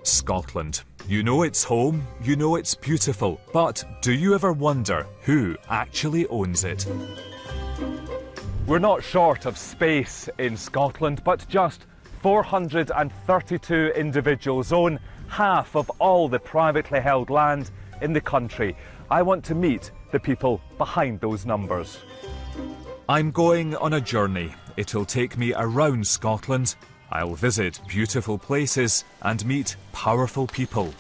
Scotland. You know it's home, you know it's beautiful, but do you ever wonder who actually owns it? We're not short of space in Scotland, but just 432 individuals own half of all the privately held land in the country. I want to meet the people behind those numbers. I'm going on a journey. It'll take me around Scotland. I'll visit beautiful places and meet powerful people.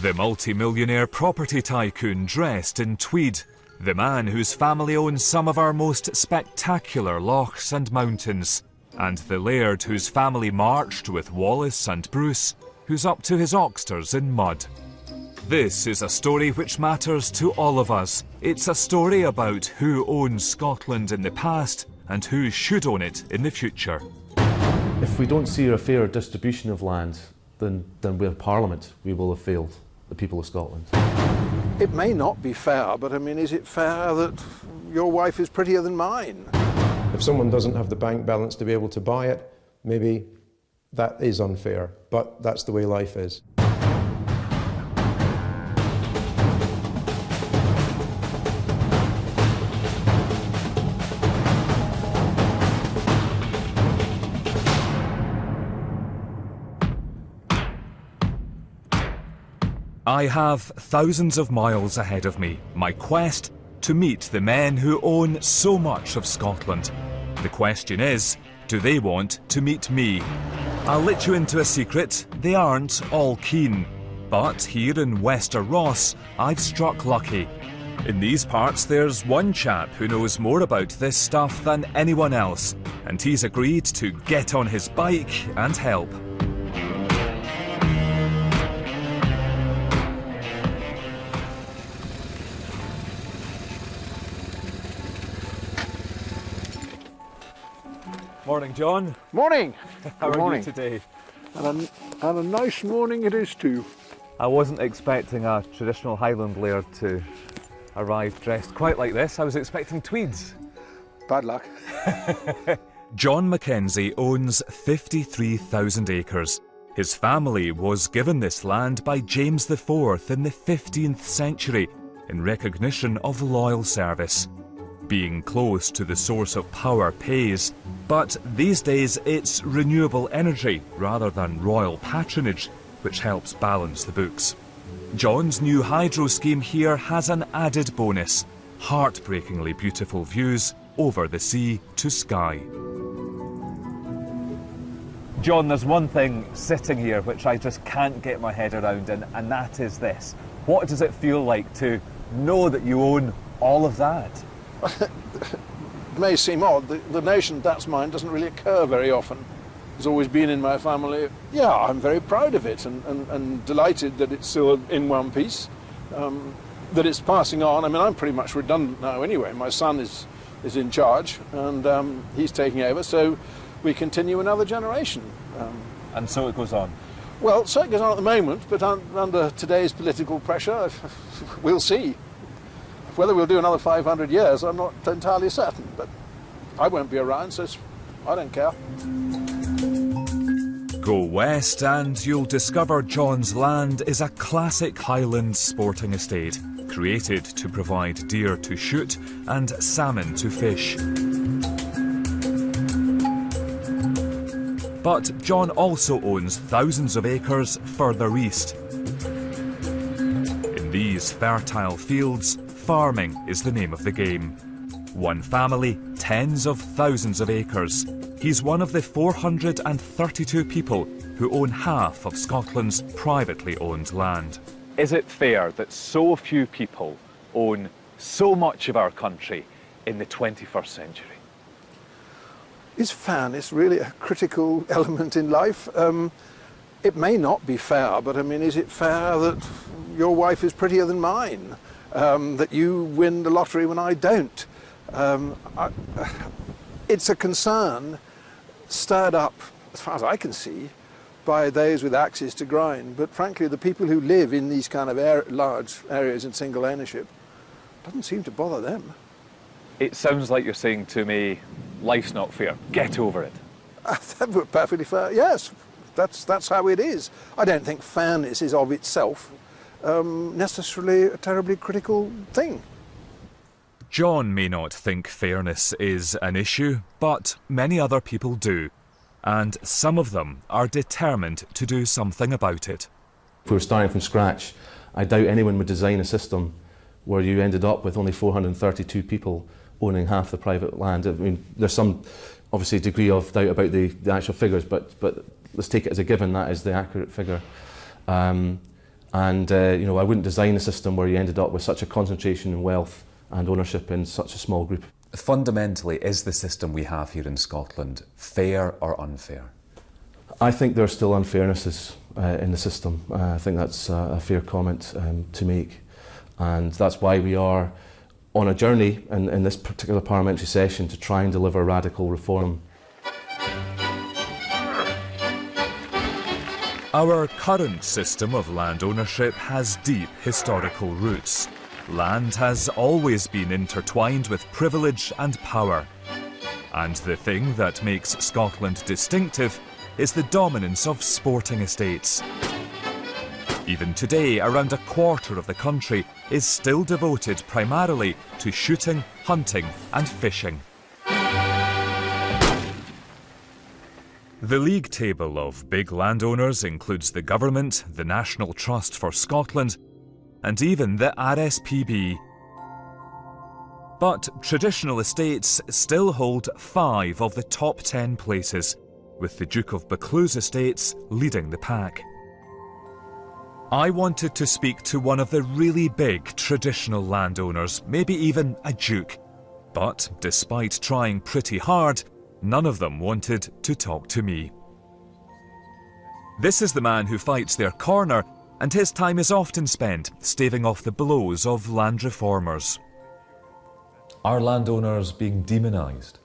The multi-millionaire property tycoon dressed in tweed. The man whose family owns some of our most spectacular lochs and mountains. And the laird whose family marched with Wallace and Bruce, who's up to his oxters in mud. This is a story which matters to all of us. It's a story about who owns Scotland in the past and who should own it in the future. If we don't see a fair distribution of land, then we're Parliament. We will have failed the people of Scotland. It may not be fair, but I mean, is it fair that your wife is prettier than mine? If someone doesn't have the bank balance to be able to buy it, maybe that is unfair, but that's the way life is. I have thousands of miles ahead of me, my quest to meet the men who own so much of Scotland. The question is, do they want to meet me? I'll let you into a secret, they aren't all keen. But here in Wester Ross, I've struck lucky. In these parts there's one chap who knows more about this stuff than anyone else, and he's agreed to get on his bike and help. Morning, John. Morning. How Good are morning. you today? And a nice morning it is too. I wasn't expecting a traditional Highland laird to arrive dressed quite like this. I was expecting tweeds. Bad luck. John Mackenzie owns 53,000 acres. His family was given this land by James IV in the 15th century in recognition of loyal service. Being close to the source of power pays, but these days it's renewable energy rather than royal patronage which helps balance the books. John's new hydro scheme here has an added bonus: heartbreakingly beautiful views over the sea to sky. John, there's one thing sitting here which I just can't get my head around, and that is this. What does it feel like to know that you own all of that? It may seem odd, the notion that's mine doesn't really occur very often. It's always been in my family. Yeah, I'm very proud of it and delighted that it's still in one piece, that it's passing on. I mean, I'm pretty much redundant now anyway. My son is in charge and he's taking over, so we continue another generation. And so it goes on? Well, so it goes on at the moment, but under today's political pressure, we'll see. Whether we'll do another 500 years, I'm not entirely certain, but I won't be around, so I don't care. Go west and you'll discover John's land is a classic Highland sporting estate, created to provide deer to shoot and salmon to fish. But John also owns thousands of acres further east. In these fertile fields, farming is the name of the game. One family, tens of thousands of acres. He's one of the 432 people who own half of Scotland's privately owned land. Is it fair that so few people own so much of our country in the 21st century? Is fairness really a critical element in life? It may not be fair, but I mean, is it fair that your wife is prettier than mine? That you win the lottery when I don't? It's a concern stirred up, as far as I can see, by those with axes to grind. But frankly, the people who live in these kind of large areas in single ownership, doesn't seem to bother them. It sounds like you're saying to me, life's not fair, get over it. That would be perfectly fair. Yes, That's how it is. I don't think fairness is of itself necessarily a terribly critical thing. John may not think fairness is an issue, but many other people do. And some of them are determined to do something about it. If we were starting from scratch, I doubt anyone would design a system where you ended up with only 432 people owning half the private land. I mean, there's some, obviously, degree of doubt about the actual figures, but let's take it as a given that is the accurate figure. You know, I wouldn't design a system where you ended up with such a concentration in wealth and ownership in such a small group. Fundamentally, is the system we have here in Scotland fair or unfair? I think there are still unfairnesses in the system. I think that's a fair comment to make. And that's why we are on a journey in this particular parliamentary session to try and deliver radical reform. Our current system of land ownership has deep historical roots. Land has always been intertwined with privilege and power. And the thing that makes Scotland distinctive is the dominance of sporting estates. Even today, around a quarter of the country is still devoted primarily to shooting, hunting and fishing. The league table of big landowners includes the government, the National Trust for Scotland, and even the RSPB. But traditional estates still hold 5 of the top 10 places, with the Duke of Buccleuch's estates leading the pack. I wanted to speak to one of the really big traditional landowners, maybe even a duke. But despite trying pretty hard, none of them wanted to talk to me. This is the man who fights their corner, and his time is often spent staving off the blows of land reformers. Are landowners being demonised?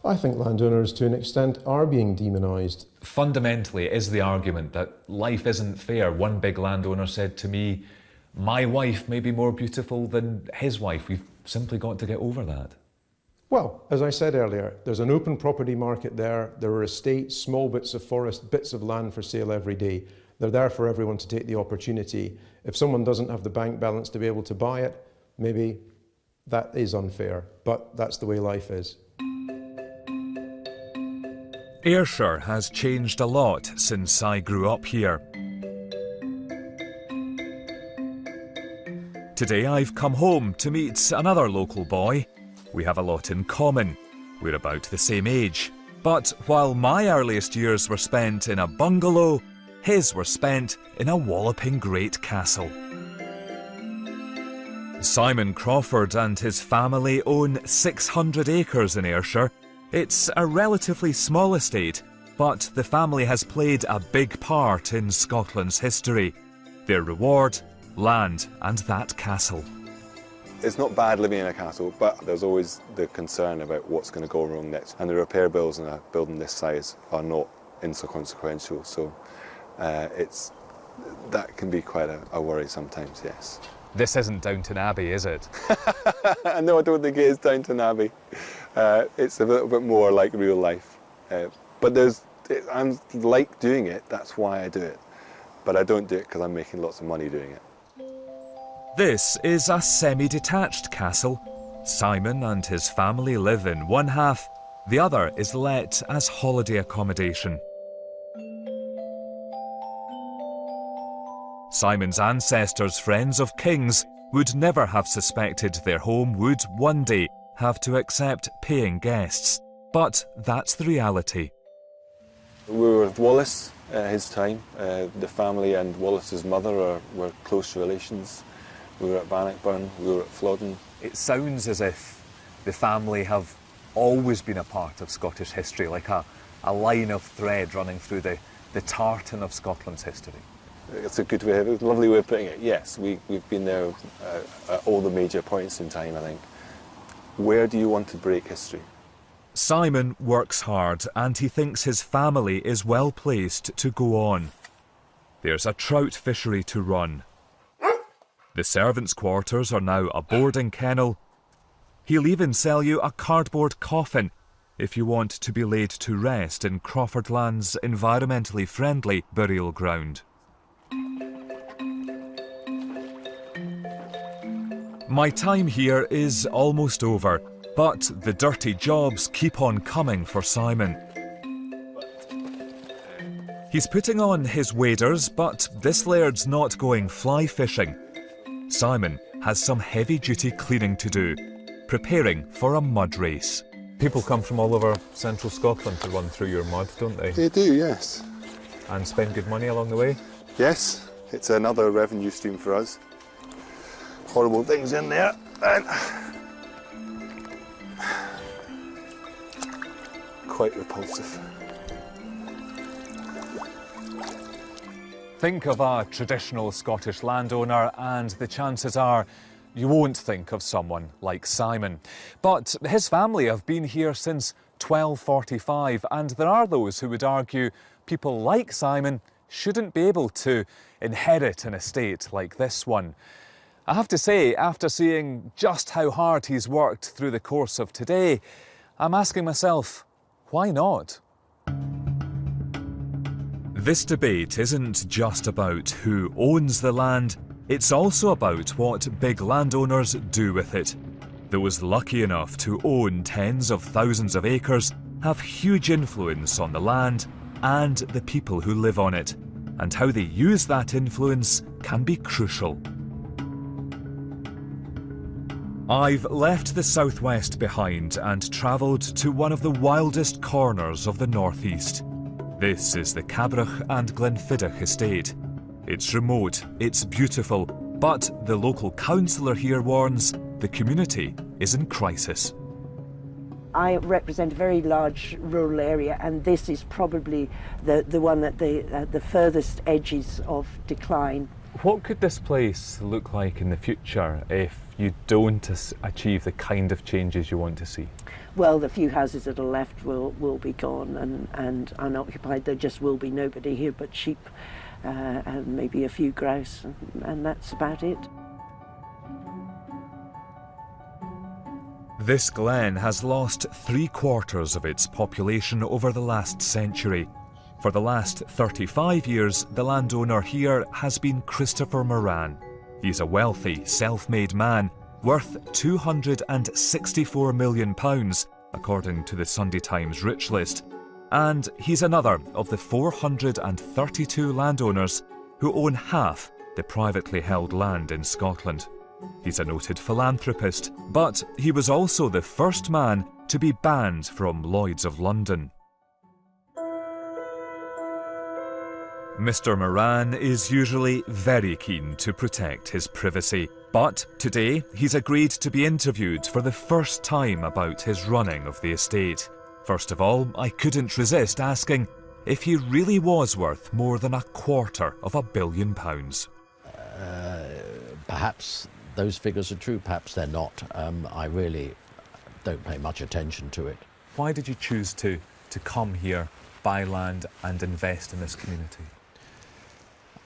I think landowners, to an extent, are being demonised. Fundamentally, it is the argument that life isn't fair. One big landowner said to me, my wife may be more beautiful than his wife. We've simply got to get over that. Well, as I said earlier, there's an open property market there. There are estates, small bits of forest, bits of land for sale every day. They're there for everyone to take the opportunity. If someone doesn't have the bank balance to be able to buy it, maybe that is unfair, but that's the way life is. Ayrshire has changed a lot since I grew up here. Today I've come home to meet another local boy. We have a lot in common. We're about the same age. But while my earliest years were spent in a bungalow, his were spent in a walloping great castle. Simon Crawford and his family own 600 acres in Ayrshire. It's a relatively small estate, but the family has played a big part in Scotland's history. Their reward, land and that castle. It's not bad living in a castle, but there's always the concern about what's going to go wrong next. And the repair bills in a building this size are not inconsequential, so that can be quite a worry sometimes, yes. This isn't Downton Abbey, is it? No, I don't think it is Downton Abbey. It's a little bit more like real life. But I like doing it, that's why I do it. But I don't do it because I'm making lots of money doing it. This is a semi-detached castle. Simon and his family live in one half, the other is let as holiday accommodation. Simon's ancestors, friends of kings, would never have suspected their home would one day have to accept paying guests. But that's the reality. We were with Wallace his time. The family and Wallace's mother were close relations. We were at Bannockburn, we were at Flodden. It sounds as if the family have always been a part of Scottish history, like a line of thread running through the tartan of Scotland's history. It's a good way, a lovely way of putting it. Yes, we've been there at all the major points in time, I think. Where do you want to break history? Simon works hard and he thinks his family is well placed to go on. There's a trout fishery to run. The servants' quarters are now a boarding kennel. He'll even sell you a cardboard coffin if you want to be laid to rest in Crawfordland's environmentally friendly burial ground. My time here is almost over, but the dirty jobs keep on coming for Simon. He's putting on his waders, but this laird's not going fly fishing. Simon has some heavy-duty cleaning to do, preparing for a mud race. People come from all over central Scotland to run through your mud, don't they? They do, yes. And spend good money along the way? Yes, it's another revenue stream for us. Horrible things in there. And quite repulsive. Think of a traditional Scottish landowner and the chances are you won't think of someone like Simon. But his family have been here since 1245, and there are those who would argue people like Simon shouldn't be able to inherit an estate like this one. I have to say, after seeing just how hard he's worked through the course of today, I'm asking myself, why not? This debate isn't just about who owns the land, it's also about what big landowners do with it. Those lucky enough to own tens of thousands of acres have huge influence on the land and the people who live on it, and how they use that influence can be crucial. I've left the southwest behind and travelled to one of the wildest corners of the northeast. This is the Cabrach and Glenfiddich estate. It's remote, it's beautiful, but the local councillor here warns the community is in crisis. I represent a very large rural area, and this is probably the one at the furthest edges of decline. What could this place look like in the future if you don't achieve the kind of changes you want to see? Well, the few houses that are left will be gone and unoccupied. There just will be nobody here but sheep and maybe a few grouse, and that's about it. This glen has lost 3/4 of its population over the last century. For the last 35 years, the landowner here has been Christopher Moran. He's a wealthy, self-made man, worth £264 million, according to the Sunday Times Rich List. And he's another of the 432 landowners who own half the privately held land in Scotland. He's a noted philanthropist, but he was also the first man to be banned from Lloyd's of London. Mr. Moran is usually very keen to protect his privacy, but today he's agreed to be interviewed for the first time about his running of the estate. First of all, I couldn't resist asking if he really was worth more than £250 million. Perhaps those figures are true, perhaps they're not. I really don't pay much attention to it. Why did you choose to come here, buy land and invest in this community?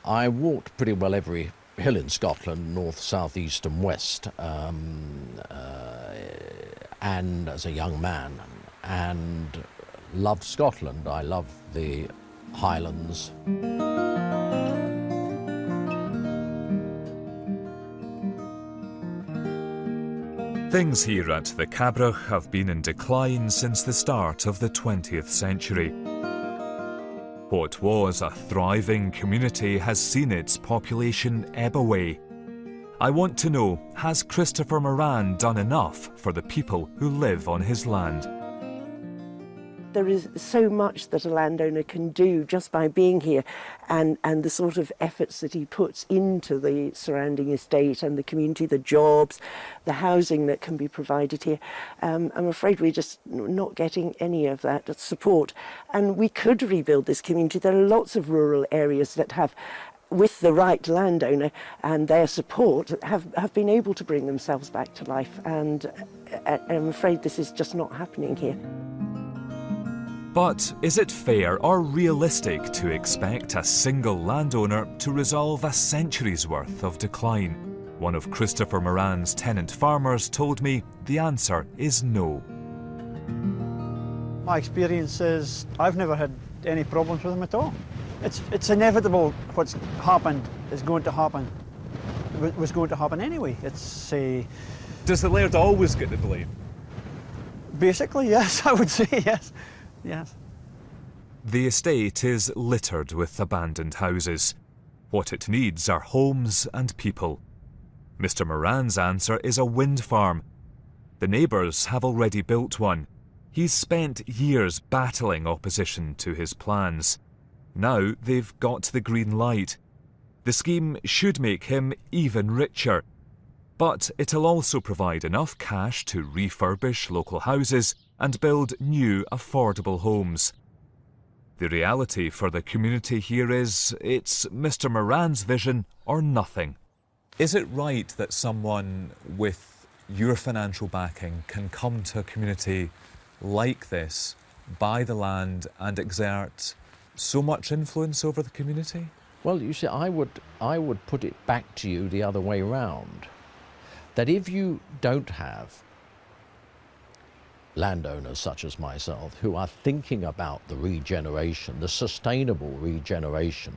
I walked pretty well every hill in Scotland, north, south, east and west, and as a young man, and loved Scotland. I love the Highlands. Things here at the Cabrach have been in decline since the start of the 20th century. What was a thriving community has seen its population ebb away. I want to know, has Christopher Moran done enough for the people who live on his land? There is so much that a landowner can do just by being here, and the sort of efforts that he puts into the surrounding estate and the community, the jobs, the housing that can be provided here. I'm afraid we're just not getting any of that support. And we could rebuild this community. There are lots of rural areas that have, with the right landowner and their support, have been able to bring themselves back to life. And I'm afraid this is just not happening here. But is it fair or realistic to expect a single landowner to resolve a century's worth of decline? One of Christopher Moran's tenant farmers told me the answer is no. My experience is I've never had any problems with them at all. It's inevitable. What's happened is going to happen. Was going to happen anyway. Does the Laird always get the blame? Basically, yes, I would say yes. Yes. The estate is littered with abandoned houses. What it needs are homes and people. Mr. Moran's answer is a wind farm. The neighbours have already built one. He's spent years battling opposition to his plans. Now they've got the green light. The scheme should make him even richer. But it'll also provide enough cash to refurbish local houses and build new affordable homes. The reality for the community here is it's Mr. Moran's vision or nothing. Is it right that someone with your financial backing can come to a community like this, buy the land and exert so much influence over the community? Well, you see, I would put it back to you the other way round. That if you don't have landowners such as myself who are thinking about the regeneration, the sustainable regeneration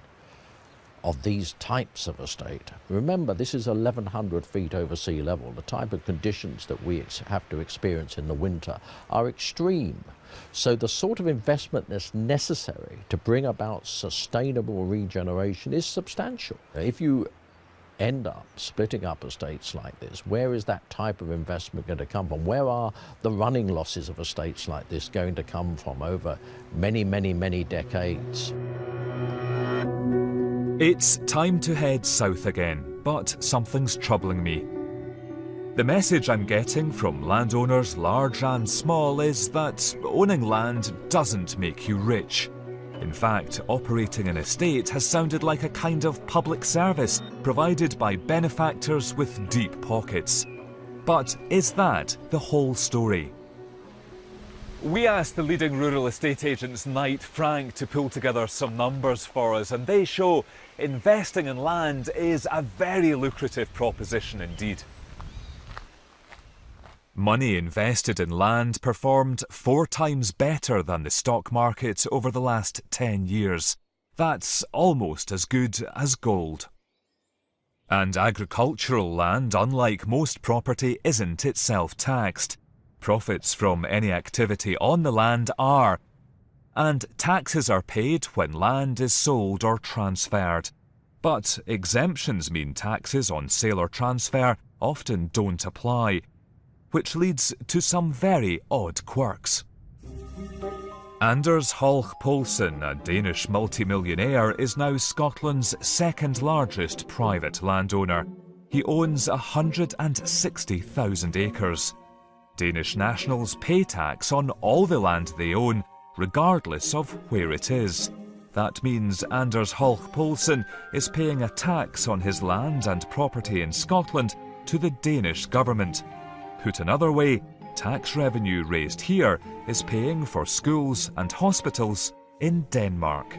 of these types of estate. Remember, this is 1,100 feet over sea level. The type of conditions that we have to experience in the winter are extreme. So the sort of investment that's necessary to bring about sustainable regeneration is substantial. If you end up splitting up estates like this, where is that type of investment going to come from? Where are the running losses of estates like this going to come from over many, many, many decades? It's time to head south again, but something's troubling me. The message I'm getting from landowners large and small is that owning land doesn't make you rich. In fact, operating an estate has sounded like a kind of public service provided by benefactors with deep pockets. But is that the whole story? We asked the leading rural estate agents Knight Frank to pull together some numbers for us, and they show investing in land is a very lucrative proposition indeed. Money invested in land performed 4 times better than the stock market over the last 10 years. That's almost as good as gold. And agricultural land, unlike most property, isn't itself taxed. Profits from any activity on the land are, and taxes are paid when land is sold or transferred. But exemptions mean taxes on sale or transfer often don't apply, which leads to some very odd quirks. Anders Holch Poulsen, a Danish multimillionaire, is now Scotland's second largest private landowner. He owns 160,000 acres. Danish nationals pay tax on all the land they own, regardless of where it is. That means Anders Holch Poulsen is paying a tax on his land and property in Scotland to the Danish government. Put another way, tax revenue raised here is paying for schools and hospitals in Denmark.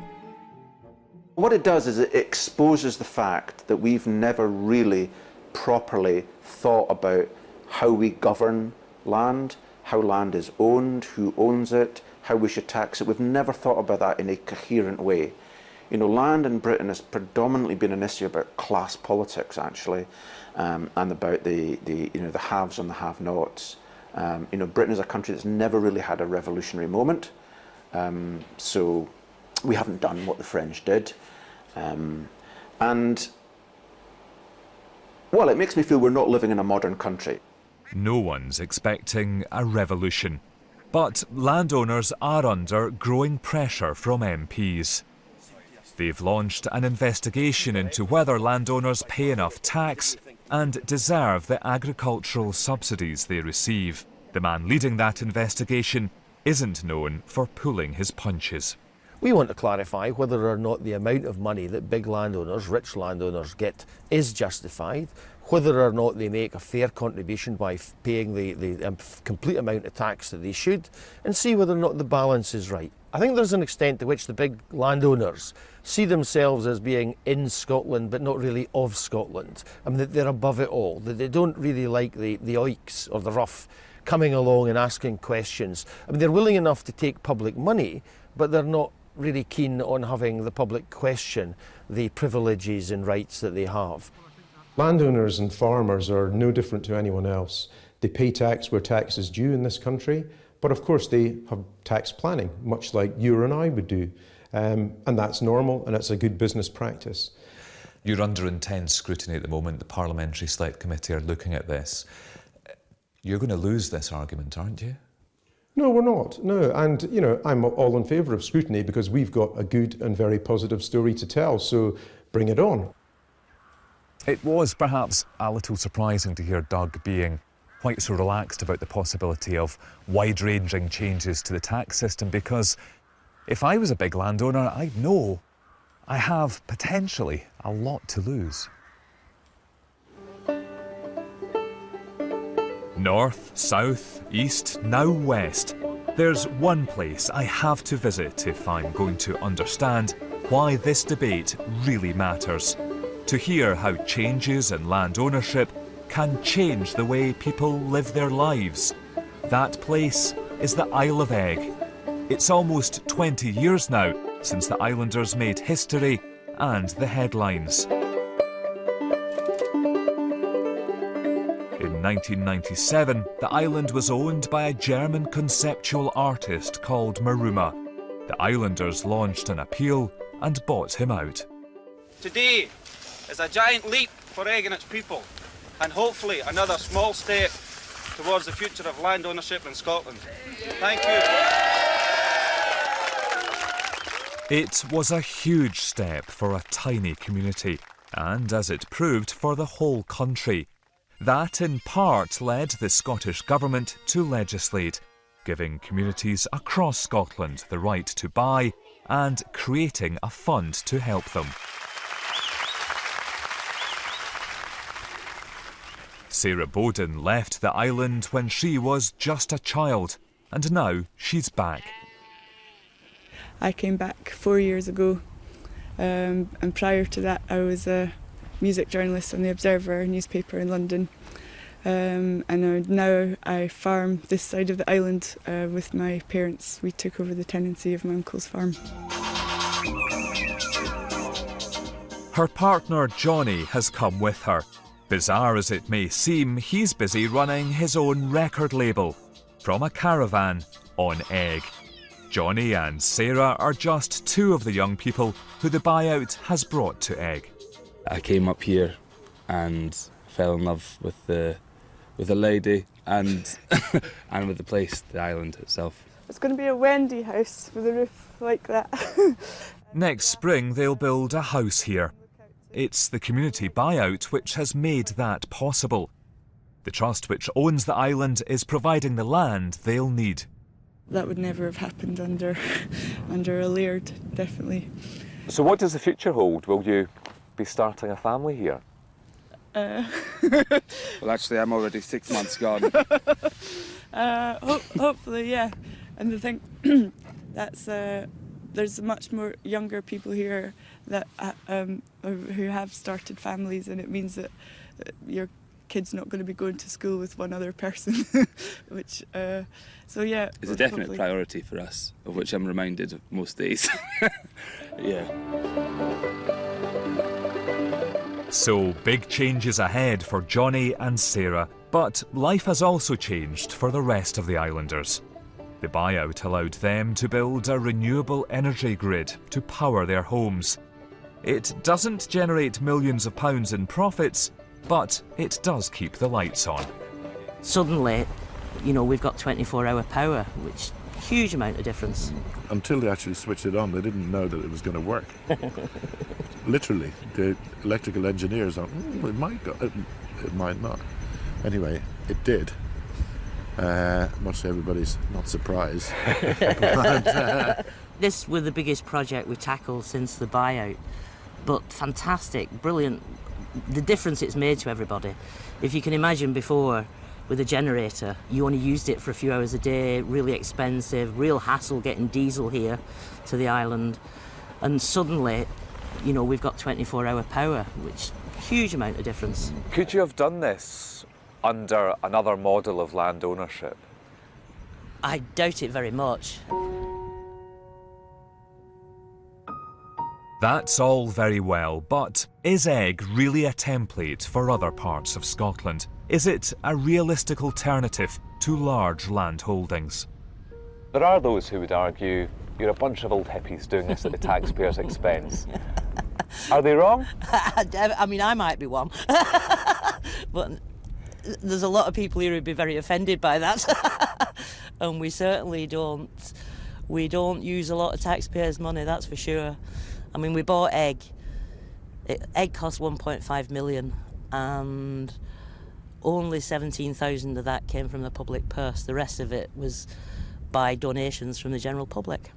What it does is it exposes the fact that we've never really properly thought about how we govern land, how land is owned, who owns it, how we should tax it. We've never thought about that in a coherent way. You know, land in Britain has predominantly been an issue about class politics, actually, and about the haves and the have-nots. You know, Britain is a country that's never really had a revolutionary moment, so we haven't done what the French did, and well, it makes me feel we're not living in a modern country. No one's expecting a revolution, but landowners are under growing pressure from MPs. They've launched an investigation into whether landowners pay enough tax and deserve the agricultural subsidies they receive. The man leading that investigation isn't known for pulling his punches. We want to clarify whether or not the amount of money that big landowners, rich landowners get is justified, whether or not they make a fair contribution by paying the complete amount of tax that they should, and see whether or not the balance is right. I think there's an extent to which the big landowners see themselves as being in Scotland but not really of Scotland. I mean, that they're above it all, that they don't really like the oiks or the rough coming along and asking questions. I mean, they're willing enough to take public money, but they're not really keen on having the public question the privileges and rights that they have. Landowners and farmers are no different to anyone else. They pay tax where tax is due in this country, but of course they have tax planning, much like you and I would do. And that's normal, and it's a good business practice. You're under intense scrutiny at the moment. The Parliamentary Select Committee are looking at this. You're going to lose this argument, aren't you? No, we're not. No, and you know, I'm all in favour of scrutiny because we've got a good and very positive story to tell, so bring it on. It was perhaps a little surprising to hear Doug being quite so relaxed about the possibility of wide-ranging changes to the tax system, because if I was a big landowner, I'd know I have potentially a lot to lose. North, south, east, now west. There's one place I have to visit if I'm going to understand why this debate really matters. To hear how changes in land ownership can change the way people live their lives. That place is the Isle of Eigg. It's almost 20 years now since the islanders made history and the headlines. In 1997, the island was owned by a German conceptual artist called Maruma. The islanders launched an appeal and bought him out. Today is a giant leap for Eigg and its people, and hopefully another small step towards the future of land ownership in Scotland. Thank you. It was a huge step for a tiny community, and as it proved, for the whole country. That in part led the Scottish Government to legislate, giving communities across Scotland the right to buy and creating a fund to help them. Sarah Bowden left the island when she was just a child, and now she's back. I came back 4 years ago, and prior to that I was a music journalist on the Observer newspaper in London, and now I farm this side of the island with my parents. We took over the tenancy of my uncle's farm. Her partner Johnny has come with her. Bizarre as it may seem, he's busy running his own record label, From a Caravan on Eigg. Johnny and Sarah are just two of the young people who the buyout has brought to Eigg. I came up here and fell in love with the lady and and with the place, the island itself. It's going to be a Wendy house with a roof like that. Next spring they'll build a house here. It's the community buyout which has made that possible. The trust which owns the island is providing the land they'll need. That would never have happened under a laird, definitely. So what does the future hold? Will you be starting a family here? Well, actually, I'm already 6 months gone. Hopefully, yeah. And I think that's there's much more younger people here that who have started families, and it means that your kid's not going to be going to school with one other person, which, so yeah. It's a definite priority for us, of which I'm reminded of most days. Yeah. So, big changes ahead for Johnny and Sarah, but life has also changed for the rest of the islanders. The buyout allowed them to build a renewable energy grid to power their homes. It doesn't generate millions of pounds in profits, but it does keep the lights on. Suddenly, you know, we've got 24-hour power, which huge amount of difference. Until they actually switched it on, they didn't know that it was going to work. Literally, the electrical engineers thought, it might go, it might not. Anyway, it did. Much to everybody's not surprised. This was the biggest project we tackled since the buyout, but fantastic, brilliant. The difference it's made to everybody. If you can imagine before, with a generator, you only used it for a few hours a day, really expensive, real hassle getting diesel here to the island. And suddenly, you know, we've got 24-hour power, which huge amount of difference. Could you have done this under another model of land ownership? I doubt it very much. That's all very well, but is Eigg really a template for other parts of Scotland? Is it a realistic alternative to large land holdings? There are those who would argue you're a bunch of old hippies doing this at the taxpayers' expense. Are they wrong? I mean, I might be one. But there's a lot of people here who'd be very offended by that. And we certainly don't use a lot of taxpayers' money, that's for sure. I mean, we bought Eigg. Eigg cost 1.5 million, and only 17,000 of that came from the public purse. The rest of it was by donations from the general public.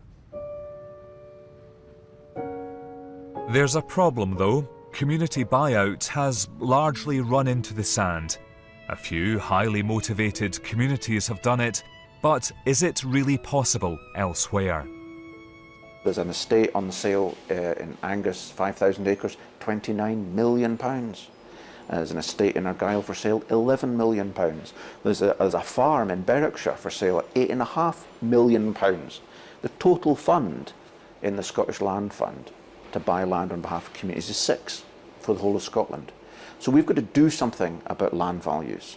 There's a problem though. Community buyout has largely run into the sand. A few highly motivated communities have done it, but is it really possible elsewhere? There's an estate on sale in Angus, 5,000 acres, £29 million. There's an estate in Argyll for sale, £11 million. There's a farm in Berwickshire for sale at £8.5 million. The total fund in the Scottish Land Fund to buy land on behalf of communities is 6 for the whole of Scotland. So we've got to do something about land values,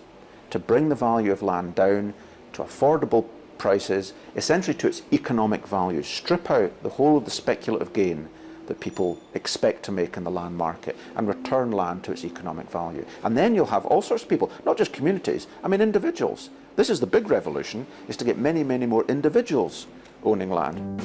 to bring the value of land down to affordable prices, essentially to its economic value. Strip out the whole of the speculative gain that people expect to make in the land market and return land to its economic value. And then you'll have all sorts of people, not just communities, I mean individuals. This is the big revolution, is to get many, many more individuals owning land.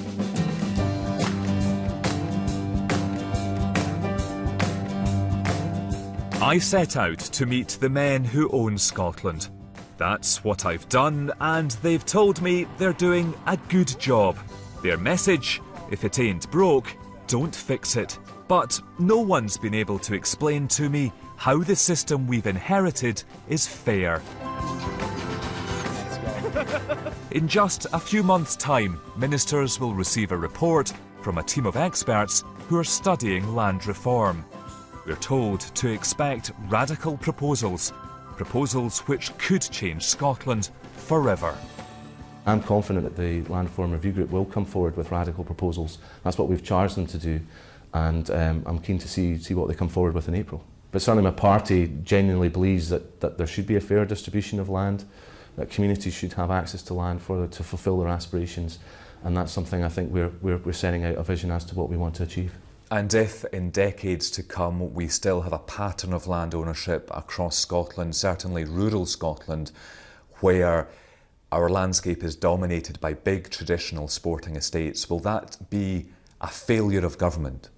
I set out to meet the men who own Scotland. That's what I've done, and they've told me they're doing a good job. Their message, if it ain't broke, don't fix it. But no one's been able to explain to me how the system we've inherited is fair. In just a few months' time, ministers will receive a report from a team of experts who are studying land reform. We're told to expect radical proposals which could change Scotland forever. I'm confident that the Land Reform Review Group will come forward with radical proposals. That's what we've charged them to do, and I'm keen to see what they come forward with in April. But certainly my party genuinely believes that there should be a fair distribution of land, that communities should have access to land to fulfil their aspirations, and that's something I think we're setting out a vision as to what we want to achieve. And if in decades to come we still have a pattern of land ownership across Scotland, certainly rural Scotland, where our landscape is dominated by big traditional sporting estates, will that be a failure of government?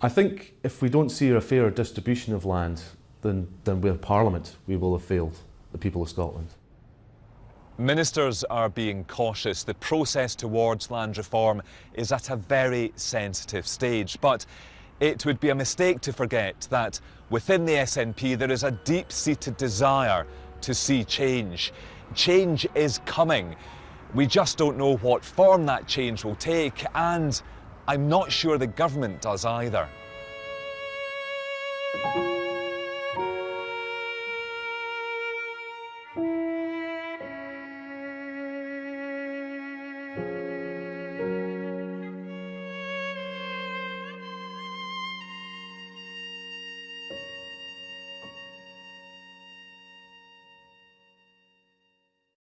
I think if we don't see a fair distribution of land, then with Parliament we will have failed the people of Scotland. Ministers are being cautious. The process towards land reform is at a very sensitive stage, but it would be a mistake to forget that within the SNP there is a deep-seated desire to see change. Change is coming. We just don't know what form that change will take, and I'm not sure the government does either.